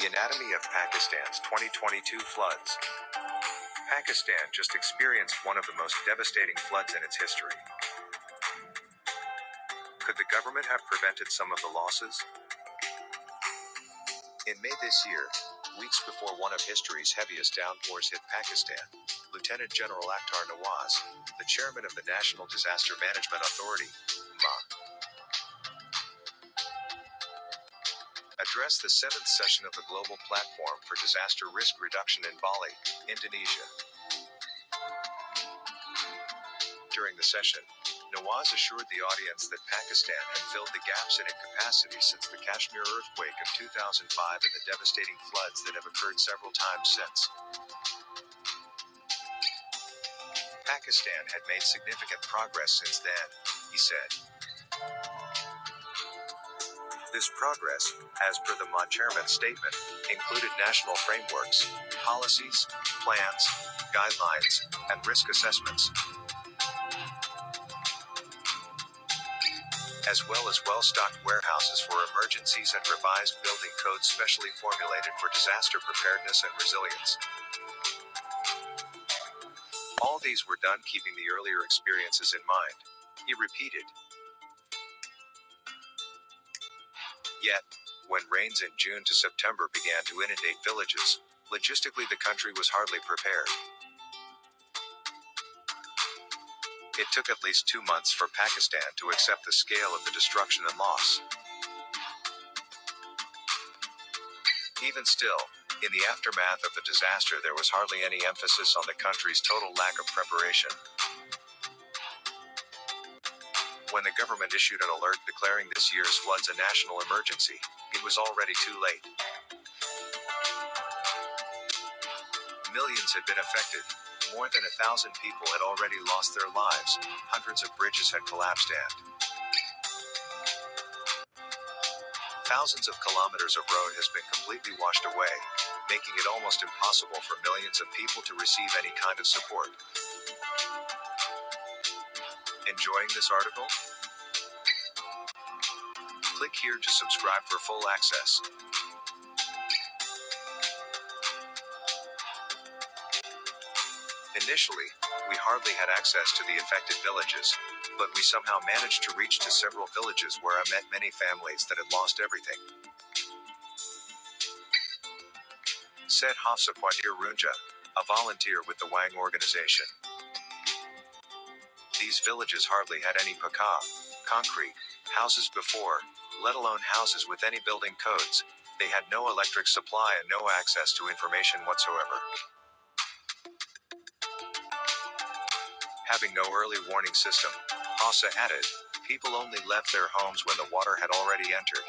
The anatomy of Pakistan's 2022 floods. Pakistan just experienced one of the most devastating floods in its history. Could the government have prevented some of the losses? In May this year, weeks before one of history's heaviest downpours hit Pakistan, Lieutenant General Akhtar Nawaz, the chairman of the National Disaster Management Authority, (MA), addressed the 7th session of the Global Platform for Disaster Risk Reduction in Bali, Indonesia. During the session, Nawaz assured the audience that Pakistan had filled the gaps in its capacity since the Kashmir earthquake of 2005 and the devastating floods that have occurred several times since. Pakistan had made significant progress since then, he said. This progress, as per the MA chairman's statement, included national frameworks, policies, plans, guidelines, and risk assessments, as well as well-stocked warehouses for emergencies and revised building codes specially formulated for disaster preparedness and resilience. All these were done keeping the earlier experiences in mind, he repeated. Yet, when rains in June to September began to inundate villages, logistically the country was hardly prepared. It took at least 2 months for Pakistan to accept the scale of the destruction and loss. Even still, in the aftermath of the disaster there was hardly any emphasis on the country's total lack of preparation. When the government issued an alert declaring this year's floods a national emergency, it was already too late. Millions had been affected. More than 1,000 people had already lost their lives. Hundreds of bridges had collapsed and thousands of kilometers of road has been completely washed away, making it almost impossible for millions of people to receive any kind of support. Enjoying this article? Click here to subscribe for full access. Initially, we hardly had access to the affected villages, but we somehow managed to reach to several villages where I met many families that had lost everything, said Hafsa Quadir Runja, a volunteer with the Wang organization. These villages hardly had any concrete houses before, let alone houses with any building codes. They had no electric supply and no access to information whatsoever. Having no early warning system, Hafsa added, people only left their homes when the water had already entered.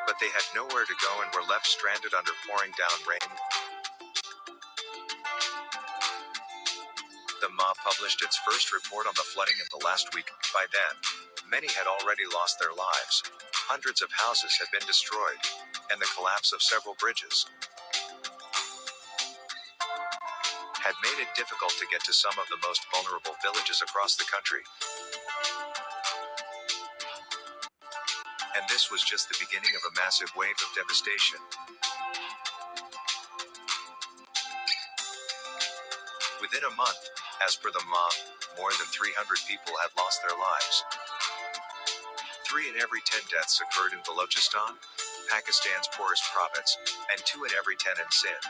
But they had nowhere to go and were left stranded under pouring down rain. The MA published its first report on the flooding in the last week. By then, many had already lost their lives. Hundreds of houses had been destroyed, and the collapse of several bridges had made it difficult to get to some of the most vulnerable villages across the country. And this was just the beginning of a massive wave of devastation. Within a month, as per the MA, more than 300 people had lost their lives. 3 in every 10 deaths occurred in Balochistan, Pakistan's poorest province, and 2 in every 10 in Sindh.